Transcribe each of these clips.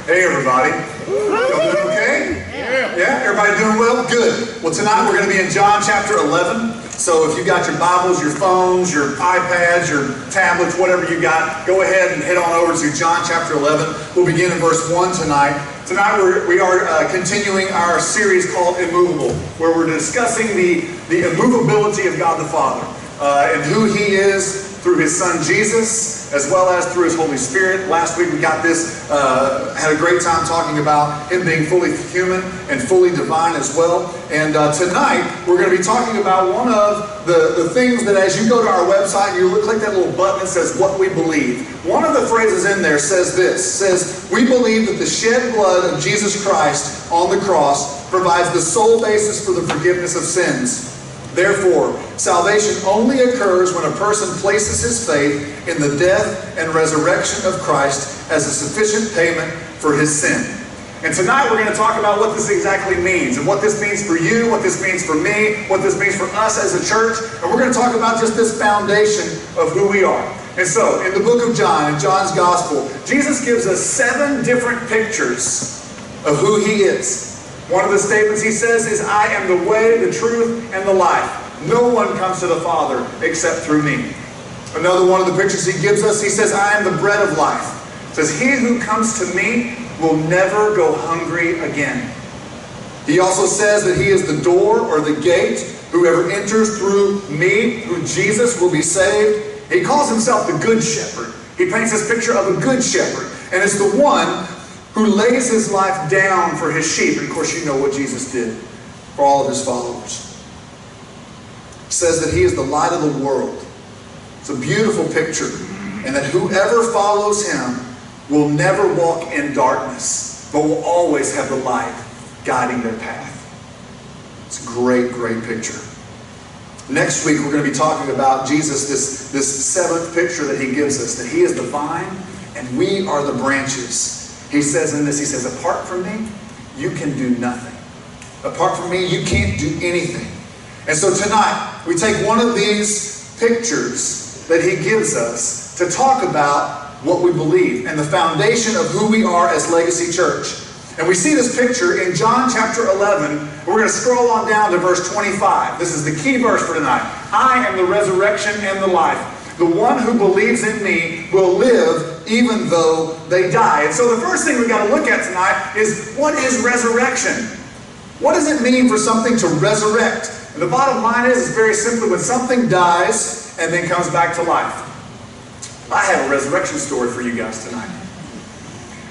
Hey everybody. Y'all doing okay? Yeah? Everybody doing well? Good. Well, tonight we're going to be in John chapter 11. So if you got your Bibles, your phones, your iPads, your tablets, whatever you got, go ahead and head on over to John chapter 11. We'll begin in verse 1 tonight. Tonight we are continuing our series called Immovable, where we're discussing the immovability of God the Father and who He is through His Son Jesus, as well as through His Holy Spirit. Last week we got this, had a great time talking about Him being fully human and fully divine as well. And tonight we're going to be talking about one of the things that as you go to our website, you click that little button that says what we believe. One of the phrases in there says this, says, we believe that the shed blood of Jesus Christ on the cross provides the sole basis for the forgiveness of sins. Therefore, salvation only occurs when a person places his faith in the death and resurrection of Christ as a sufficient payment for his sin. And tonight we're going to talk about what this exactly means, and what this means for you, what this means for me, what this means for us as a church. And we're going to talk about just this foundation of who we are. And so, in the book of John, in John's Gospel, Jesus gives us 7 different pictures of who He is. One of the statements He says is, I am the way, the truth, and the life. No one comes to the Father except through me. Another one of the pictures He gives us, He says, I am the bread of life. He says, he who comes to me will never go hungry again. He also says that He is the door or the gate. Whoever enters through me, through Jesus, will be saved. He calls Himself the Good Shepherd. He paints this picture of a good shepherd. And it's the one who lays his life down for his sheep. And of course you know what Jesus did for all of His followers. He says that He is the light of the world. It's a beautiful picture. And that whoever follows Him will never walk in darkness, but will always have the light guiding their path. It's a great, great picture. Next week we're going to be talking about Jesus, this 7th picture that He gives us, that He is the vine and we are the branches. He says in this, He says, apart from me, you can do nothing. Apart from me, you can't do anything. And so tonight, we take one of these pictures that He gives us to talk about what we believe and the foundation of who we are as Legacy Church. And we see this picture in John chapter 11. We're going to scroll on down to verse 25. This is the key verse for tonight. I am the resurrection and the life. The one who believes in me will live even though they die. And so the first thing we've got to look at tonight is, what is resurrection? What does it mean for something to resurrect? And the bottom line is, it's very simply when something dies and then comes back to life. I have a resurrection story for you guys tonight.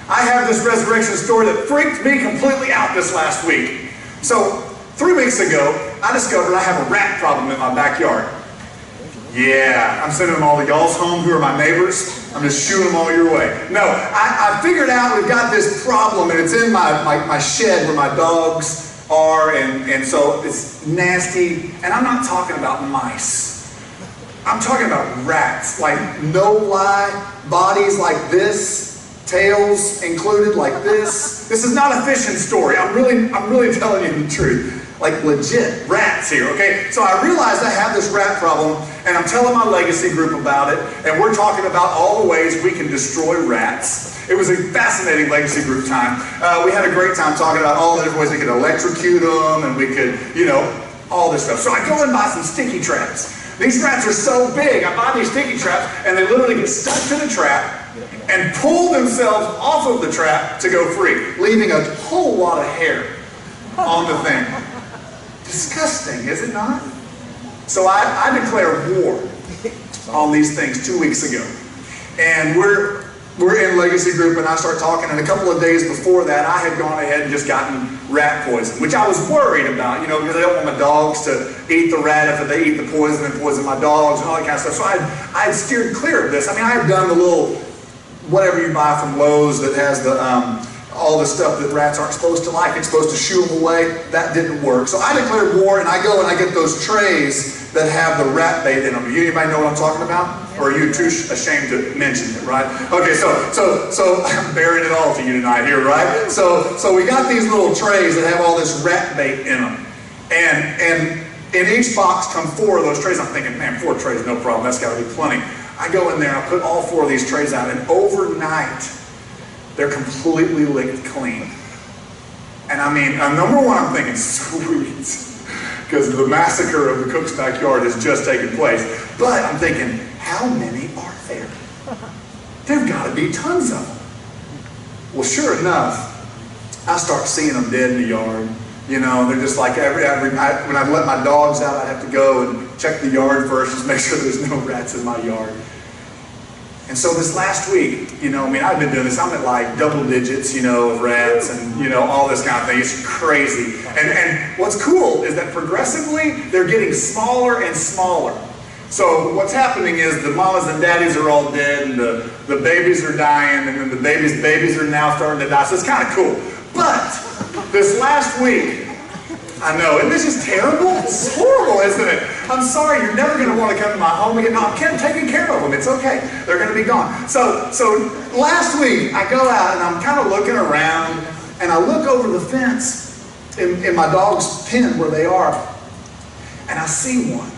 I have this resurrection story that freaked me completely out this last week. So 3 weeks ago, I discovered I have a rat problem in my backyard. Yeah, I'm sending them all to y'all's home who are my neighbors. I'm just shooing them all your way. No, I figured out we've got this problem, and it's in my shed where my dogs are, and so it's nasty. And I'm not talking about mice. I'm talking about rats, like no lie, bodies like this, tails included like this. This is not a fishing story. I'm really telling you the truth. Like legit rats here, okay? So I realized I have this rat problem, and I'm telling my Legacy group about it, and we're talking about all the ways we can destroy rats. It was a fascinating Legacy group time. We had a great time talking about all the different ways we could electrocute them, and we could, all this stuff. So I go and buy some sticky traps. These rats are so big, I buy these sticky traps, and they literally get stuck to the trap and pull themselves off of the trap to go free, leaving a whole lot of hair on the thing. Disgusting, is it not? So I declared war on these things 2 weeks ago. And we're in Legacy Group, and I start talking, and a couple of days before that, I had gone ahead and just gotten rat poison, which I was worried about, because I don't want my dogs to eat the rat if they eat the poison and poison my dogs and all that kind of stuff. So I had steered clear of this. I mean, I had done the little, whatever you buy from Lowe's that has the, all the stuff that rats aren't supposed to like. It's supposed to shoo them away. That didn't work. So I declared war, and I go and I get those trays that have the rat bait in them. Do anybody know what I'm talking about? Or are you too ashamed to mention it, right? Okay, so I'm bearing it all to you tonight here, right? So we got these little trays that have all this rat bait in them. And in each box come 4 of those trays. I'm thinking, man, 4 trays, no problem. That's got to be plenty. I go in there, I put all 4 of these trays out, and overnight, They're completely licked clean. And I mean, number one, I'm thinking, sweet, because the massacre of the cook's backyard has just taken place. But I'm thinking, how many are there? There've got to be tons of them. Well, sure enough, I start seeing them dead in the yard. You know, they're just like when I let my dogs out, I'd have to go and check the yard first, just make sure there's no rats in my yard. And so this last week, you know, I mean, I've been doing this, I'm at like double digits, you know, of rats and, you know, all this kind of thing. It's crazy. And what's cool is that progressively, they're getting smaller and smaller. So what's happening is the mamas and daddies are all dead, and the babies are dying, and then the babies are now starting to die. So it's kind of cool. But this last week, I know, isn't this just terrible? It's horrible, isn't it? I'm sorry, you're never going to want to come to my home again. No, I'm taking care of them. It's okay. They're going to be gone. So last week, I go out and I'm kind of looking around, and I look over the fence in my dog's pen where they are, and I see one.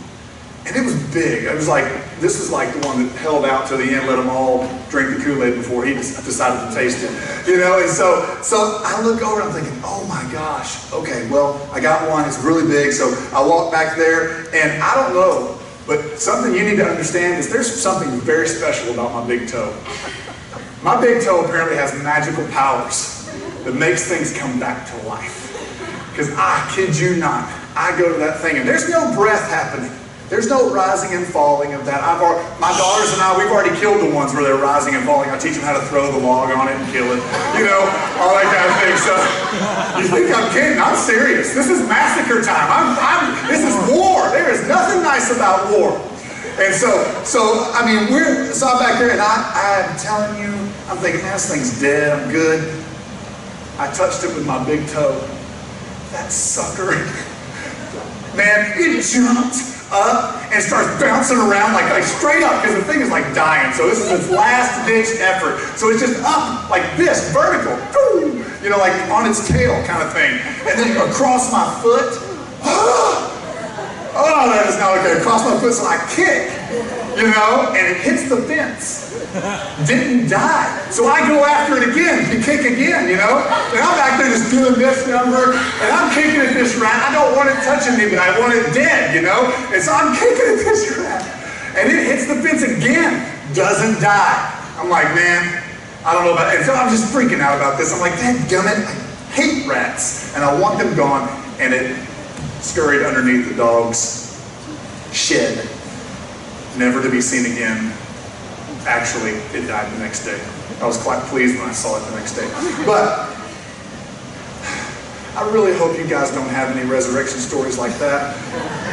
And it was big. It was like, this is like the one that held out to the end, let them all drink the Kool-Aid before he decided to taste it. You know, and so I look over and I'm thinking, oh my gosh, okay, well, I got one, it's really big. So I walk back there, and I don't know, but something you need to understand is there's something very special about my big toe. My big toe apparently has magical powers that makes things come back to life. Because I kid you not, I go to that thing and there's no breath happening. There's no rising and falling of that. My daughters and I, we've already killed the ones where they're rising and falling. I teach them how to throw the log on it and kill it. You know, all that kind of thing. So you think I'm kidding? I'm serious. This is massacre time. This is war. There is nothing nice about war. And so I mean, so I'm back there, and I'm telling you, I'm thinking, man, this thing's dead. I'm good. I touched it with my big toe. That sucker, man, it jumped up and starts bouncing around like straight up, because the thing is like dying. So this is its last ditch effort. So it's just up like this, vertical, you know, like on its tail kind of thing. And then across my foot, oh, that is not okay. Across my foot, so I kick, you know, and it hits the fence. Didn't die. So I go after it again and kick again, you know? And I'm back there just doing this number, and I'm kicking at this rat. I don't want it touching me, but I want it dead, you know? And so I'm kicking at this rat. And it hits the fence again. Doesn't die. I'm like, man, I don't know about it. And so I'm just freaking out about this. I'm like, dadgummit, I hate rats. And I want them gone. And it scurried underneath the dog's shed. Never to be seen again. Actually, it died the next day. I was quite pleased when I saw it the next day. But I really hope you guys don't have any resurrection stories like that.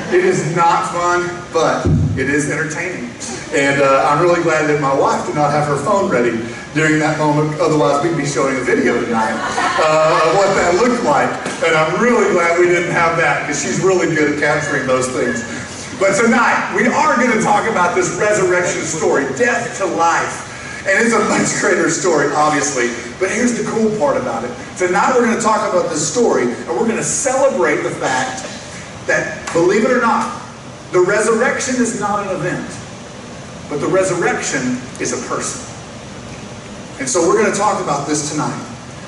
It is not fun, but it is entertaining. And I'm really glad that my wife did not have her phone ready during that moment. Otherwise, we'd be showing a video tonight of what that looked like. And I'm really glad we didn't have that, because she's really good at capturing those things. But tonight, we are going to talk about this resurrection story, death to life. And it's a much greater story, obviously. But here's the cool part about it. Tonight, we're going to talk about this story, and we're going to celebrate the fact that, believe it or not, the resurrection is not an event, but the resurrection is a person. And so we're going to talk about this tonight.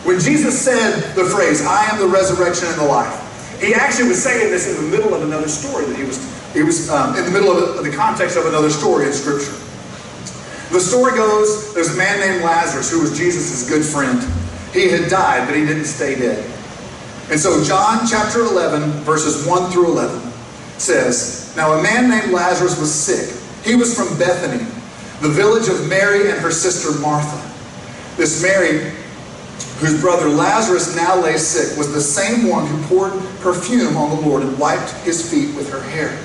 When Jesus said the phrase, I am the resurrection and the life, he actually was saying this in the middle of another story that he was in the middle of the context of another story in Scripture. The story goes, there's a man named Lazarus who was Jesus' good friend. He had died, but he didn't stay dead. And so John chapter 11, verses 1 through 11 says, now a man named Lazarus was sick. He was from Bethany, the village of Mary and her sister Martha. This Mary, whose brother Lazarus now lay sick, was the same one who poured perfume on the Lord and wiped his feet with her hair.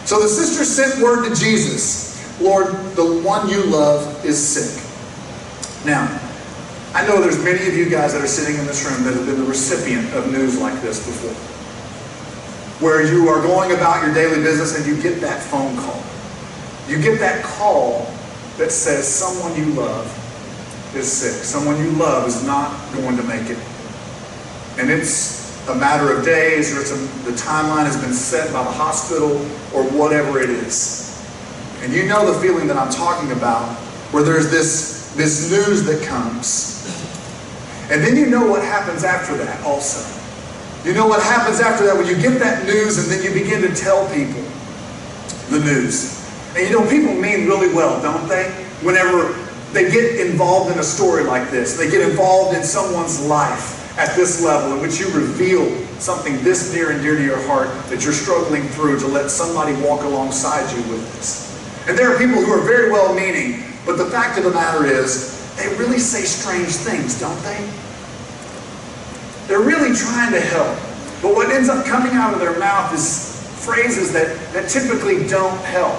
So the sister sent word to Jesus, Lord, the one you love is sick. Now, I know there's many of you guys that are sitting in this room that have been the recipient of news like this before, where you are going about your daily business and you get that phone call. You get that call that says someone you love is sick. Someone you love is not going to make it. And it's a matter of days, or the timeline has been set by the hospital, or whatever it is. And you know the feeling that I'm talking about, where there's this news that comes. And then you know what happens after that also. You know what happens after that when you get that news and then you begin to tell people the news. And you know, people mean really well, don't they? Whenever they get involved in a story like this, they get involved in someone's life at this level in which you reveal something this near and dear to your heart that you're struggling through, to let somebody walk alongside you with this. And there are people who are very well-meaning, but the fact of the matter is, they really say strange things, don't they? They're really trying to help, but what ends up coming out of their mouth is phrases that typically don't help.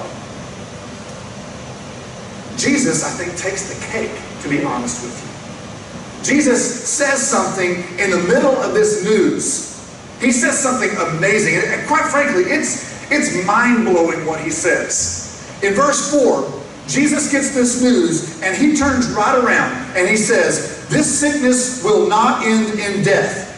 Jesus, I think, takes the cake, to be honest with you. Jesus says something in the middle of this news. He says something amazing, and quite frankly, it's mind-blowing what he says. In verse 4, Jesus gets this news, and he turns right around, and he says, this sickness will not end in death.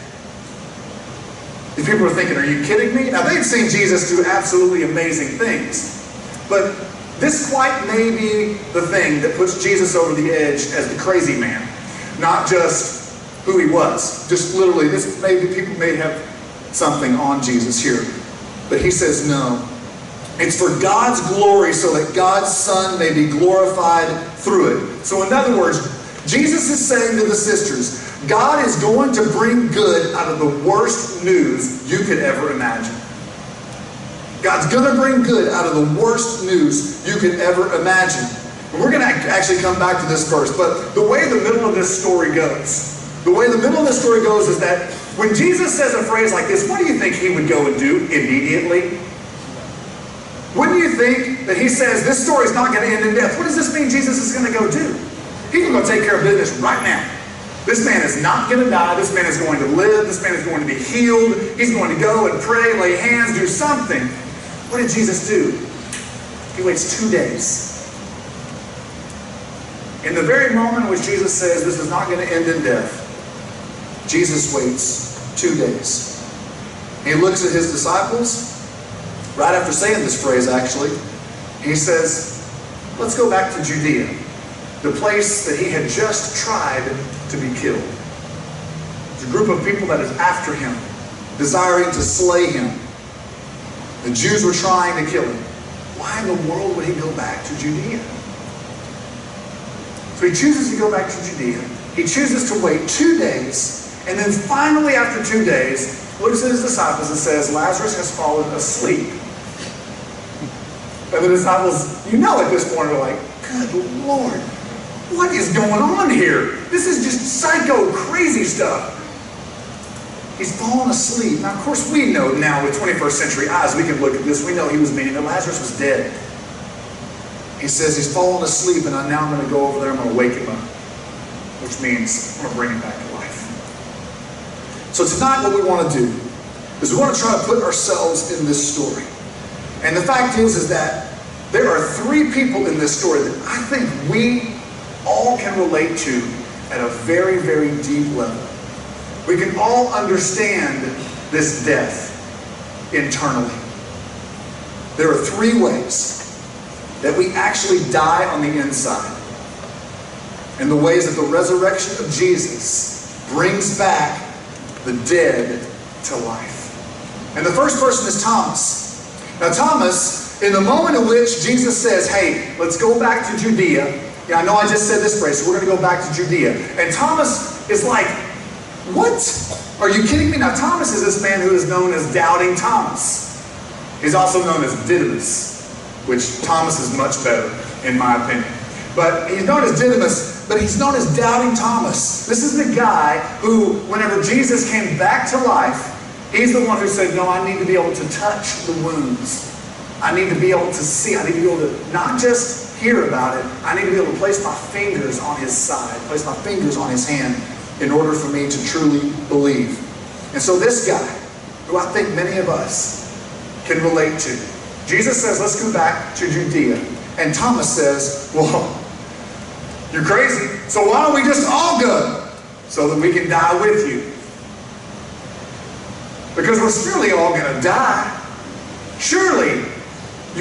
These people are thinking, are you kidding me? Now, they've seen Jesus do absolutely amazing things, but this quite may be the thing that puts Jesus over the edge as the crazy man. Not just who he was. Just literally, this maybe people may have something on Jesus here. But he says no. It's for God's glory, so that God's Son may be glorified through it. So in other words, Jesus is saying to the sisters, God is going to bring good out of the worst news you could ever imagine. God's going to bring good out of the worst news you could ever imagine. And we're going to actually come back to this verse, but the way the middle of this story goes, is that when Jesus says a phrase like this, what do you think he would go and do immediately? Wouldn't you think that he says, this story is not going to end in death? What does this mean Jesus is going to go do? He's going to go take care of business right now. This man is not going to die. This man is going to live. This man is going to be healed. He's going to go and pray, lay hands, do something. What did Jesus do? He waits 2 days. In the very moment in which Jesus says this is not going to end in death, Jesus waits 2 days. He looks at his disciples, right after saying this phrase actually, he says, let's go back to Judea, the place that he had just tried to be killed. There's a group of people that is after him, desiring to slay him. The Jews were trying to kill him. Why in the world would he go back to Judea? So he chooses to go back to Judea. He chooses to wait 2 days, and then finally after 2 days, looks at his disciples and says, Lazarus has fallen asleep. And the disciples, you know at this point, are like, good Lord, what is going on here? This is just psycho, crazy stuff. He's fallen asleep. Now, of course, we know now with 21st century eyes, we can look at this. We know he was meaning that Lazarus was dead. He says he's fallen asleep, and now I'm going to go over there. I'm going to wake him up, which means I'm going to bring him back to life. So tonight what we want to do is we want to try to put ourselves in this story. And the fact is that there are 3 people in this story that I think we all can relate to at a very, very deep level. We can all understand this death internally. There are 3 ways that we actually die on the inside, and the ways that the resurrection of Jesus brings back the dead to life. And the first person is Thomas. Now Thomas, in the moment in which Jesus says, hey, let's go back to Judea. Yeah, I know I just said this phrase, so we're going to go back to Judea. And Thomas is like, what? Are you kidding me? Now Thomas is this man who is known as Doubting Thomas. He's also known as Didymus, which Thomas is much better, in my opinion. But he's known as Didymus, but he's known as Doubting Thomas. This is the guy who, whenever Jesus came back to life, he's the one who said, no, I need to be able to touch the wounds. I need to be able to see. I need to be able to not just hear about it. I need to be able to place my fingers on his side, place my fingers on his hand in order for me to truly believe. And so this guy, who I think many of us can relate to, Jesus says, let's go back to Judea. And Thomas says, well, you're crazy. So why don't we just all go so that we can die with you? Because we're surely all going to die. Surely,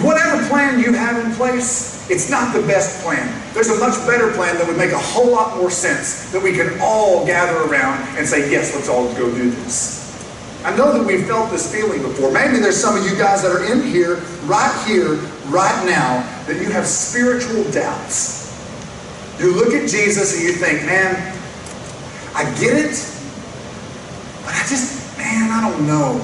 whatever plan you have in place, It's not the best plan. There's a much better plan that would make a whole lot more sense, that we can all gather around and say, yes, let's all go do this. I know that we've felt this feeling before. Maybe there's some of you guys that are in here, right now, that you have spiritual doubts. You look at Jesus and you think, man, I get it, but I don't know.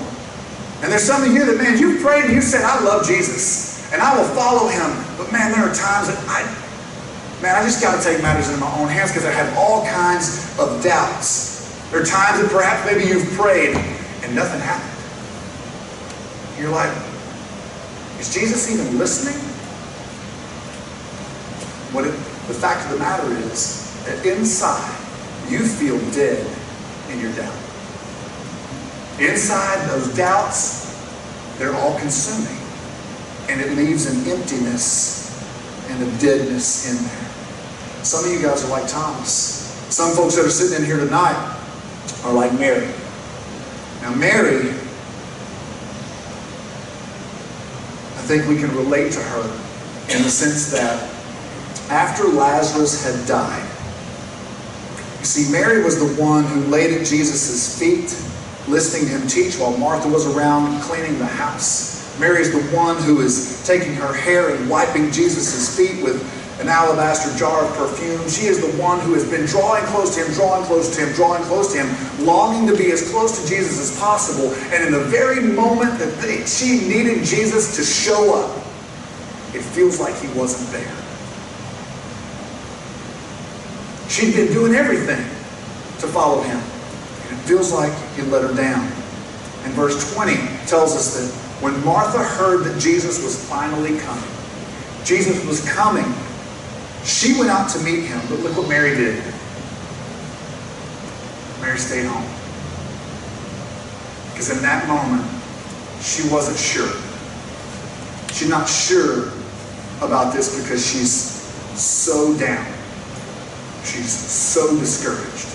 And there's some of you that, man, you've prayed and you've said, I love Jesus and I will follow him. But man, there are times that I just got to take matters into my own hands because I have all kinds of doubts. There are times that perhaps maybe you've prayed and nothing happened. You're like, is Jesus even listening? The fact of the matter is that inside you feel dead in your doubt. Inside those doubts, they're all consuming. And it leaves an emptiness and a deadness in there. Some of you guys are like Thomas. Some folks that are sitting in here tonight are like Mary. Now Mary, I think we can relate to her in the sense that after Lazarus had died, you see, Mary was the one who laid at Jesus' feet, listening to him teach while Martha was around cleaning the house. Mary is the one who is taking her hair and wiping Jesus' feet with an alabaster jar of perfume. She is the one who has been drawing close to him, drawing close to him, drawing close to him, longing to be as close to Jesus as possible. And in the very moment that she needed Jesus to show up, it feels like he wasn't there. She'd been doing everything to follow him. And it feels like he let her down. And verse 20 tells us that when Martha heard that Jesus was finally coming, Jesus was coming, she went out to meet him. But look what Mary did. Mary stayed home. Because in that moment, she wasn't sure. She's not sure about this because she's so down. She's so discouraged.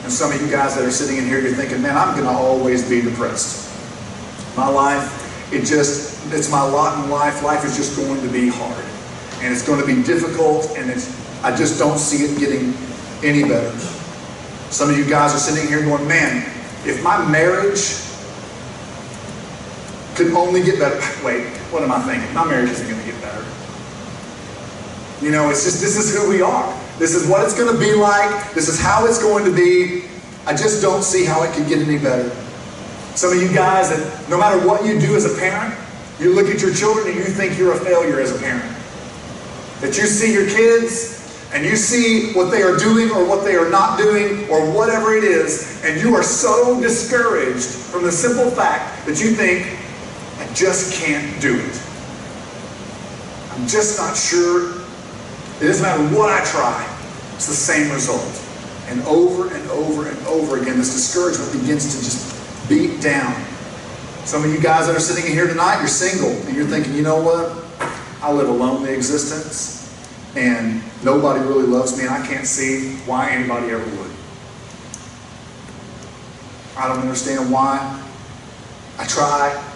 And some of you guys that are sitting in here, you're thinking, man, I'm going to always be depressed. My life, it's my lot in life. Life is just going to be hard. And it's going to be difficult, and I just don't see it getting any better. Some of you guys are sitting here going, man, if my marriage could only get better. Wait, what am I thinking? My marriage isn't going to get better. You know, it's just, this is who we are. This is what it's going to be like. This is how it's going to be. I just don't see how it could get any better. Some of you guys that no matter what you do as a parent, you look at your children and you think you're a failure as a parent. That you see your kids and you see what they are doing or what they are not doing or whatever it is, and you are so discouraged from the simple fact that you think, I just can't do it. I'm just not sure. It doesn't matter what I try. It's the same result. And over and over and over again, this discouragement begins to just beat down. Some of you guys that are sitting in here tonight, you're single, and you're thinking, you know what? I live a lonely existence, and nobody really loves me, and I can't see why anybody ever would. I don't understand why. I try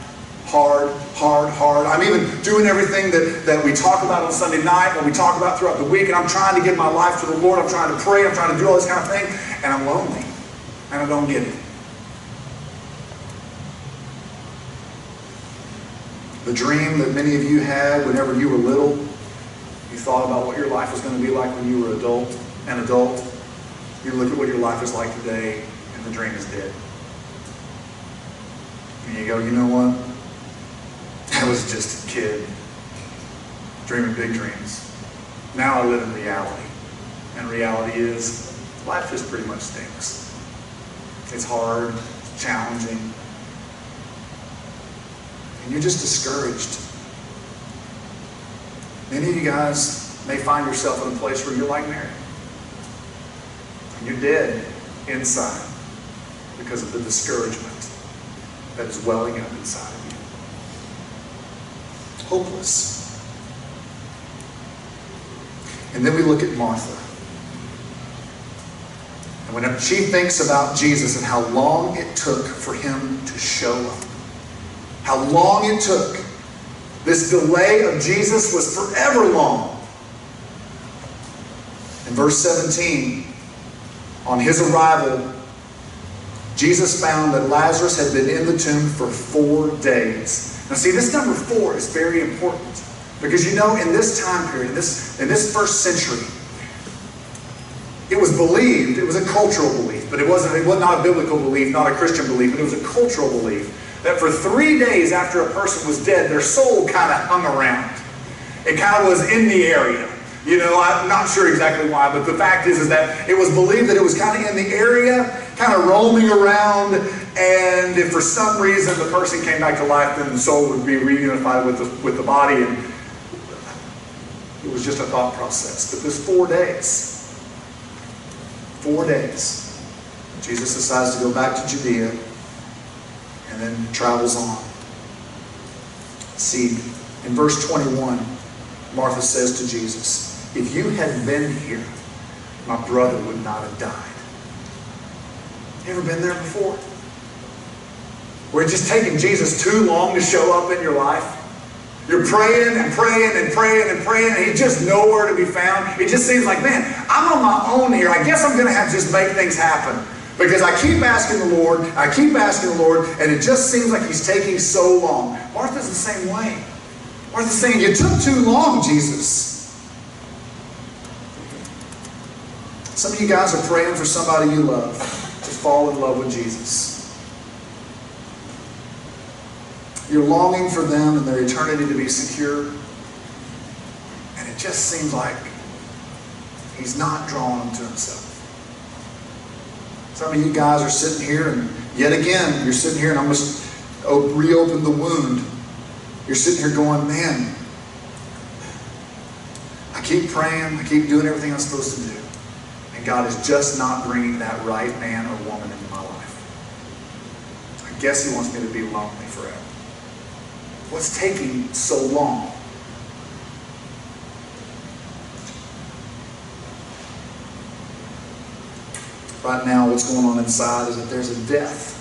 hard. I'm even doing everything that we talk about on Sunday night, what we talk about throughout the week, and I'm trying to give my life to the Lord. I'm trying to pray. I'm trying to do all this kind of thing, and I'm lonely, and I don't get it. The dream that many of you had whenever you were little, you thought about what your life was going to be like when you were an adult. You look at what your life is like today, and the dream is dead. And you go, you know what? I was just a kid, dreaming big dreams. Now I live in reality. And reality is, life just pretty much stinks. It's hard, it's challenging. And you're just discouraged. Many of you guys may find yourself in a place where you're like Mary. And you're dead inside because of the discouragement that is welling up inside of you. Hopeless. And then we look at Martha. And whenever she thinks about Jesus and how long it took for him to show up, how long it took This delay of Jesus was forever long. In verse 17, on his arrival, Jesus found that Lazarus had been in the tomb for 4 days. Now see, this number 4 is very important. Because you know, in this time period, in this first century, it was believed, it was a cultural belief, but it was not a biblical belief, not a Christian belief, but it was a cultural belief, that for 3 days after a person was dead, their soul kind of hung around. It kind of was in the area. You know, I'm not sure exactly why, but the fact is that it was believed that it was kind of in the area, kind of roaming around, and if for some reason the person came back to life, then the soul would be reunified with the body, and it was just a thought process. But this 4 days, Jesus decides to go back to Judea, and then travels on. See, in verse 21, Martha says to Jesus, "If you had been here, my brother would not have died." You ever been there before? Where it's just taking Jesus too long to show up in your life? You're praying and praying and praying and praying, and he's just nowhere to be found. It just seems like, man, I'm on my own here. I guess I'm going to have to just make things happen. Because I keep asking the Lord, and it just seems like he's taking so long. Martha's the same way. Martha's saying, "You took too long, Jesus." Some of you guys are praying for somebody you love to fall in love with Jesus. You're longing for them and their eternity to be secure. And it just seems like he's not drawing them to himself. Some of you guys are sitting here, and yet again, you're sitting here, and I must reopen the wound. You're sitting here going, man, I keep praying, I keep doing everything I'm supposed to do. And God is just not bringing that right man or woman into my life. I guess he wants me to be lonely forever. What's taking so long? Right now, what's going on inside is that there's a death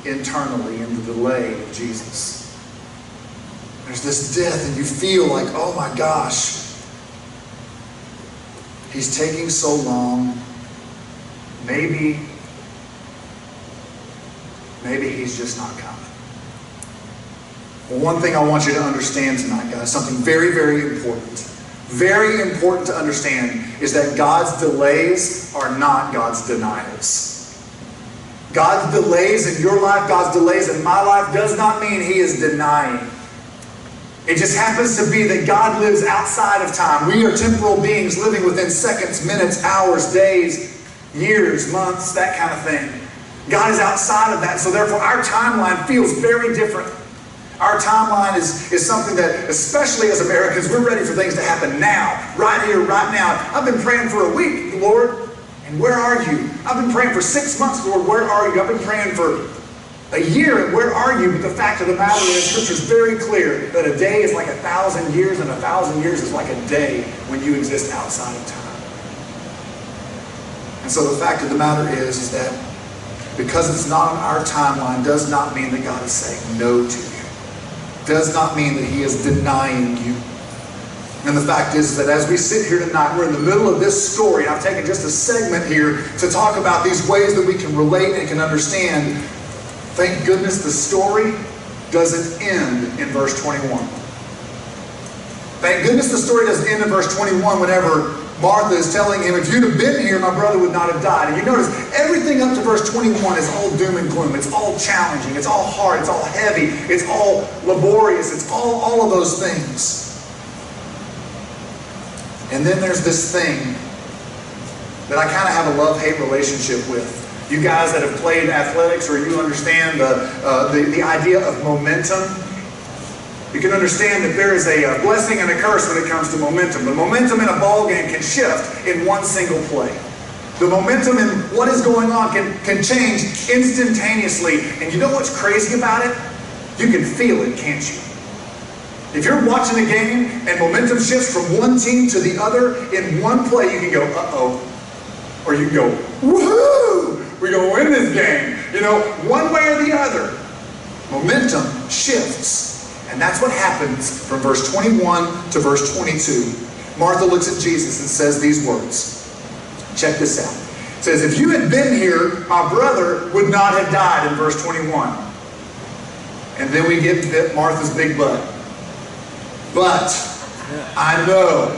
internally in the delay of Jesus. There's this death, and you feel like, oh my gosh, he's taking so long. Maybe he's just not coming. Well, one thing I want you to understand tonight, guys, something very, very important to understand, is that God's delays are not God's denials. God's delays in your life, God's delays in my life, does not mean he is denying. It just happens to be that God lives outside of time. We are temporal beings living within seconds, minutes, hours, days, years, months, that kind of thing. God is outside of that, so therefore our timeline feels very different. Our timeline is something that, especially as Americans, we're ready for things to happen now, right here, right now. I've been praying for a week, Lord, and where are you? I've been praying for 6 months, Lord, where are you? I've been praying for a year, and where are you? But the fact of the matter is, Scripture is very clear that a day is like 1,000 years, and 1,000 years is like a day when you exist outside of time. And so the fact of the matter is that because it's not on our timeline does not mean that God is saying no to you. Does not mean that he is denying you. And the fact is that as we sit here tonight, we're in the middle of this story, and I've taken just a segment here to talk about these ways that we can relate and can understand. Thank goodness the story doesn't end in verse 21. Thank goodness the story doesn't end in verse 21 whenever Martha is telling him, if you'd have been here, my brother would not have died. And you notice, everything up to verse 21 is all doom and gloom. It's all challenging. It's all hard. It's all heavy. It's all laborious. It's all of those things. And then there's this thing that I kind of have a love-hate relationship with. You guys that have played athletics, or you understand the idea of momentum, you can understand that there is a blessing and a curse when it comes to momentum. The momentum in a ball game can shift in one single play. The momentum in what is going on can change instantaneously. And you know what's crazy about it? You can feel it, can't you? If you're watching a game and momentum shifts from one team to the other in one play, you can go, uh-oh. Or you can go, woohoo! We're going to win this game. You know, one way or the other. Momentum shifts. And that's what happens from verse 21 to verse 22. Martha looks at Jesus and says these words. Check this out. It says, if you had been here, my brother would not have died, in verse 21. And then we get Martha's big but. But I know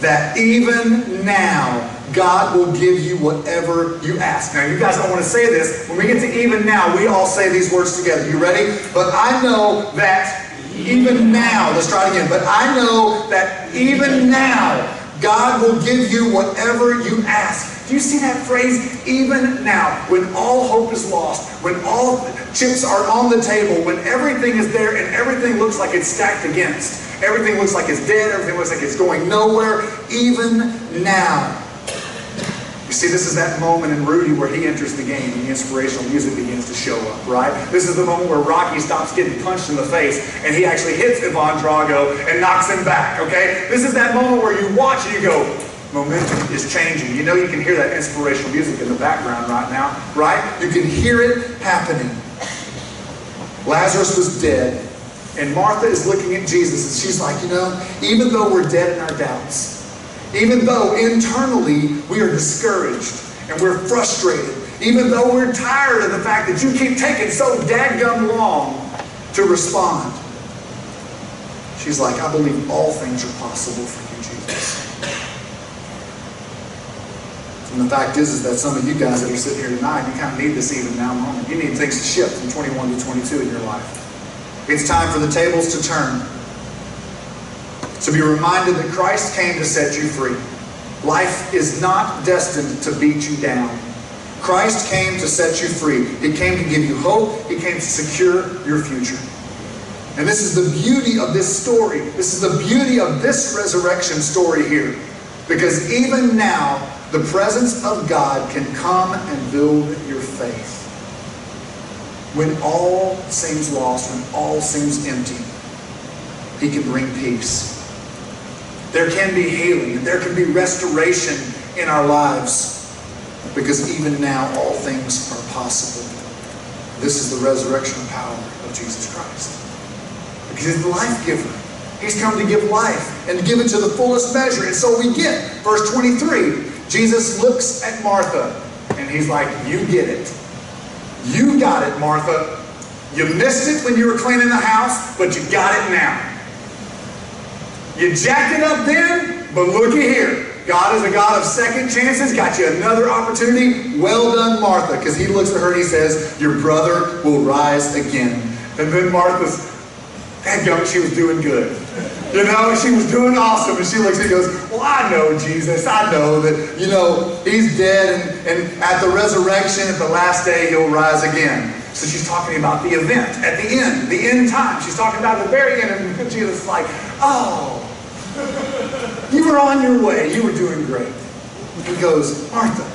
that even now, God will give you whatever you ask. Now, you guys don't want to say this. When we get to even now, we all say these words together. You ready? But I know that even now, let's try it again. But I know that even now, God will give you whatever you ask. Do you see that phrase? Even now, when all hope is lost, when all chips are on the table, when everything is there and everything looks like it's stacked against, everything looks like it's dead, everything looks like it's going nowhere, even now. You see, this is that moment in Rudy where he enters the game and the inspirational music begins to show up, right? This is the moment where Rocky stops getting punched in the face and he actually hits Ivan Drago and knocks him back, okay? This is that moment where you watch and you go, momentum is changing. You know you can hear that inspirational music in the background right now, right? You can hear it happening. Lazarus was dead, and Martha is looking at Jesus and she's like, you know, even though we're dead in our doubts, even though internally we are discouraged and we're frustrated, even though we're tired of the fact that you keep taking so dadgum long to respond, she's like, I believe all things are possible for you, Jesus. And the fact is that some of you guys that are sitting here tonight, you kind of need this even now moment. You need things to shift from 21 to 22 in your life. It's time for the tables to turn. To be reminded that Christ came to set you free. Life is not destined to beat you down. Christ came to set you free. He came to give you hope. He came to secure your future. And this is the beauty of this story. This is the beauty of this resurrection story here. Because even now, the presence of God can come and build your faith. When all seems lost, when all seems empty, He can bring peace. There can be healing, and there can be restoration in our lives, because even now all things are possible. This is the resurrection power of Jesus Christ. Because He's the life giver. He's come to give life and to give it to the fullest measure. And so we get verse 23. Jesus looks at Martha and He's like, you get it. You got it, Martha. You missed it when you were cleaning the house, but you got it now. You jacked it up then, but looky here. God is a God of second chances. Got you another opportunity. Well done, Martha. Because He looks at her and He says, your brother will rise again. And then Martha's, she was doing good. You know, she was doing awesome. And she looks and goes, well, I know Jesus. I know that, you know, He's dead. And at the resurrection, at the last day, He'll rise again. So she's talking about the event at the end time. She's talking about the very end. And Jesus is like, oh, you were on your way. You were doing great. He goes, Martha,